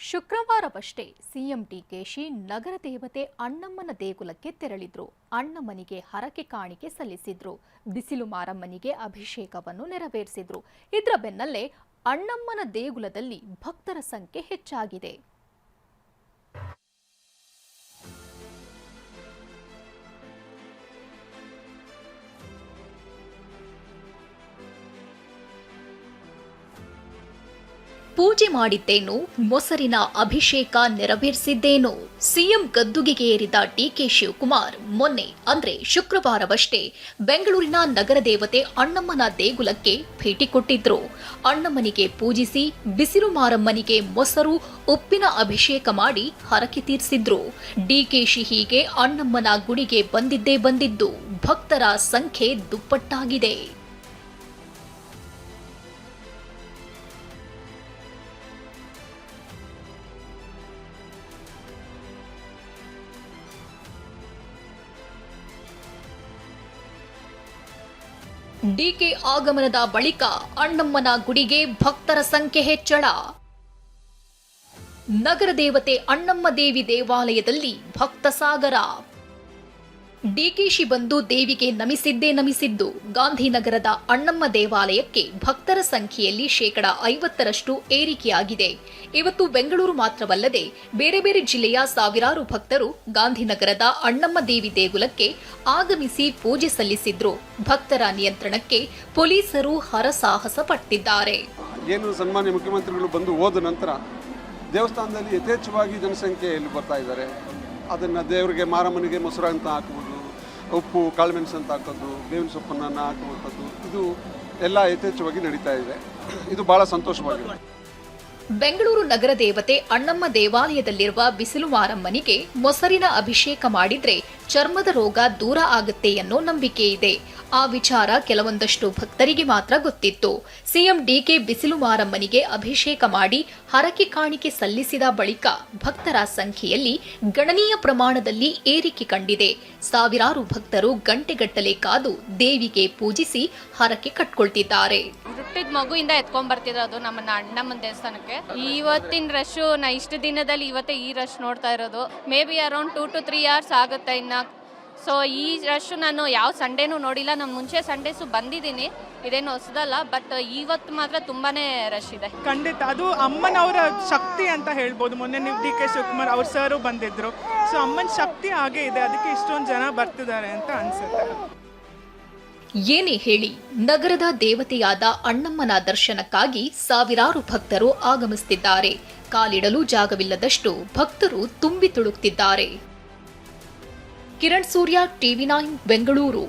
ಶುಕ್ರವಾರವಷ್ಟೇ CM DKShi ನಗರ ದೇವತೆ ಅಣ್ಣಮ್ಮನ ದೇಗುಲಕ್ಕೆ ತೆರಳಿದ್ರು. ಅಣ್ಣಮ್ಮನಿಗೆ ಹರಕೆ ಕಾಣಿಕೆ ಸಲ್ಲಿಸಿದ್ರು. ಬಿಸಿಲು ಮಾರಮ್ಮನಿಗೆ ಅಭಿಷೇಕವನ್ನು ನೆರವೇರಿಸಿದ್ರು. ಇದರ ಬೆನ್ನಲ್ಲೇ ಅಣ್ಣಮ್ಮನ ದೇಗುಲದಲ್ಲಿ ಭಕ್ತರ ಸಂಖ್ಯೆ ಹೆಚ್ಚಾಗಿದೆ. ಪೂಜೆ ಮಾಡಿದ್ದೇನು, ಮೊಸರಿನ ಅಭಿಷೇಕ ನೆರವೇರಿಸಿದ್ದೇನು? ಸಿಎಂ ಗದ್ದುಗೆಗೆ ಏರಿದ ಡಿಕೆ ಶಿವಕುಮಾರ್ ಮೊನ್ನೆ ಅಂದ್ರೆ ಶುಕ್ರವಾರವಷ್ಟೇ ಬೆಂಗಳೂರಿನ ನಗರ ದೇವತೆ ಅಣ್ಣಮ್ಮನ ದೇಗುಲಕ್ಕೆ ಭೇಟಿ ಕೊಟ್ಟಿದ್ರು. ಅಣ್ಣಮ್ಮನಿಗೆ ಪೂಜಿಸಿ ಬಿಸಿಲು ಮಾರಮ್ಮನಿಗೆ ಮೊಸರು ಉಪ್ಪಿನ ಅಭಿಷೇಕ ಮಾಡಿ ಹರಕೆ ತೀರಿಸಿದ್ರು. ಡಿಕೆಶಿ ಹೀಗೆ ಅಣ್ಣಮ್ಮನ ಗುಡಿಗೆ ಬಂದಿದ್ದು ಭಕ್ತರ ಸಂಖ್ಯೆ ದುಪ್ಪಟ್ಟಾಗಿದೆ. ಡಿಕೆ ಆಗಮನದ ಬಳಿಕ ಅಣ್ಣಮ್ಮನ ಗುಡಿಗೆ ಭಕ್ತರ ಸಂಖ್ಯೆ ಹೆಚ್ಚಳ. ನಗರ ದೇವತೆ ಅಣ್ಣಮ್ಮ ದೇವಿ ದೇವಾಲಯದಲ್ಲಿ ಭಕ್ತ ಸಾಗರ. ಡಿಕೆಶಿ ಬಂದು ದೇವಿಗೆ ನಮಿಸಿದ್ದು. ಗಾಂಧಿನಗರದ ಅಣ್ಣಮ್ಮ ದೇವಾಲಯಕ್ಕೆ ಭಕ್ತರ ಸಂಖ್ಯೆಯಲ್ಲಿ 50% ಏರಿಕೆಯಾಗಿದೆ. ಇವತ್ತು ಬೆಂಗಳೂರು ಮಾತ್ರವಲ್ಲದೆ ಬೇರೆ ಬೇರೆ ಜಿಲ್ಲೆಯ ಸಾವಿರಾರು ಭಕ್ತರು ಗಾಂಧಿನಗರದ ಅಣ್ಣಮ್ಮ ದೇವಿ ದೇಗುಲಕ್ಕೆ ಆಗಮಿಸಿ ಪೂಜೆ ಸಲ್ಲಿಸಿದ್ರು. ಭಕ್ತರ ನಿಯಂತ್ರಣಕ್ಕೆ ಪೊಲೀಸರು ಹರಸಾಹಸ ಪಟ್ಟಿದ್ದಾರೆ. ಏನು ಸನ್ಮಾನ್ಯ ಮುಖ್ಯಮಂತ್ರಿಗಳು ಬಂದು ಹೋದ ನಂತರ ದೇವಸ್ಥಾನದಲ್ಲಿ ಯಥೇಚ್ಛವಾಗಿ ಜನಸಂಖ್ಯೆ ಇಲ್ಲಿ ಬರ್ತಾ ಇದ್ದಾರೆ. ಅದನ್ನು ದೇವರಿಗೆ ಮಾರಮ್ಮನಿಗೆ ಮೊಸರು ಅಂತ ಹಾಕುವುದು, ಉಪ್ಪು ಕಾಳುಮೆಣಸು ಅಂತ ಹಾಕೋದು, ಬೇವಿನ ಸೊಪ್ಪನ್ನು ಹಾಕುವಂಥದ್ದು, ಇದು ಎಲ್ಲ ಯಥೇಚ್ಛವಾಗಿ ನಡೀತಾ ಇದೆ. ಇದು ಬಹಳ ಸಂತೋಷವಾಗಿದೆ. ಬೆಂಗಳೂರು ನಗರ ದೇವತೆ ಅಣ್ಣಮ್ಮ ದೇವಾಲಯದಲ್ಲಿರುವ ಬಿಸಿಲು ಮಾರಮ್ಮನಿಗೆ ಮೊಸರಿನ ಅಭಿಷೇಕ ಮಾಡಿದ್ರೆ ಚರ್ಮದ ರೋಗ ದೂರ ಆಗುತ್ತೆ ಅನ್ನೋ ನಂಬಿಕೆ ಇದೆ. ಆ ವಿಚಾರ ಕೆಲವೊಂದಷ್ಟು ಭಕ್ತರಿಗೆ ಮಾತ್ರ ಗೊತ್ತಿತ್ತು. ಸಿಎಂ ಡಿಕೆ ಬಿಸಿಲು ಮಾರಮ್ಮನಿಗೆ ಅಭಿಷೇಕ ಮಾಡಿ ಹರಕೆ ಕಾಣಿಕೆ ಸಲ್ಲಿಸಿದ ಬಳಿಕ ಭಕ್ತರ ಸಂಖ್ಯೆಯಲ್ಲಿ ಗಣನೀಯ ಪ್ರಮಾಣದಲ್ಲಿ ಏರಿಕೆ ಕಂಡಿದೆ. ಸಾವಿರಾರು ಭಕ್ತರು ಗಂಟೆಗಟ್ಟಲೆ ಕಾದು ದೇವಿಗೆ ಪೂಜಿಸಿ ಹರಕೆ ಕಟ್ಕೊಳ್ತಿದ್ದಾರೆ. ಹುಟ್ಟಿದ ಮಗುವಿಂದ ಎತ್ಕೊಂಡ್ ಬರ್ತಿರೋದು ನಮ್ಮನ್ನ ಅಣ್ಣಮ್ಮನ ದೇವಸ್ಥಾನಕ್ಕೆ. ಇವತ್ತಿನ ರಶ್ ಇಷ್ಟು ದಿನದಲ್ಲಿ ಇವತ್ತೇ ಈ ರಶ್ ನೋಡ್ತಾ ಇರೋದು. May be around 2 to 3 hours ಆಗುತ್ತೆ ಇನ್ನ. ಸೊ ಈ ರಶ್ ನಾನು ಯಾವ ಸಂಡೇನೂ ನೋಡಿಲ್ಲ. ನಾನು ಮುಂಚೆ ಸಂಡೇಸು ಬಂದಿದ್ದೀನಿ, ಇದೇನು ಹೊಸದಲ್ಲ. ಬಟ್ ಇವತ್ತು ಮಾತ್ರ ತುಂಬಾನೇ ರಶ್ ಇದೆ. ಖಂಡಿತ ಅದು ಅಮ್ಮನವರ ಶಕ್ತಿ ಅಂತ ಹೇಳ್ಬೋದು. ಮೊನ್ನೆ ನೀವು ಡಿ ಕೆ ಶಿವಕುಮಾರ್ ಅವ್ರ ಸರು ಬಂದಿದ್ರು. ಸೊ ಅಮ್ಮನ ಶಕ್ತಿ ಹಾಗೆ ಇದೆ, ಅದಕ್ಕೆ ಇಷ್ಟೊಂದು ಜನ ಬರ್ತಿದ್ದಾರೆ ಅಂತ ಅನ್ಸುತ್ತೆ. ಏನೇ ಹೇಳಿ, ನಗರದ ದೇವತೆಯಾದ ಅಣ್ಣಮ್ಮನ ದರ್ಶನಕ್ಕಾಗಿ ಸಾವಿರಾರು ಭಕ್ತರು ಆಗಮಿಸುತ್ತಿದ್ದಾರೆ. ಕಾಲಿಡಲು ಜಾಗವಿಲ್ಲದಷ್ಟು ಭಕ್ತರು ತುಂಬಿ ತುಳುಕ್ತಿದ್ದಾರೆ. ಕಿರಣ್ ಸೂರ್ಯ, TV9 ಬೆಂಗಳೂರು.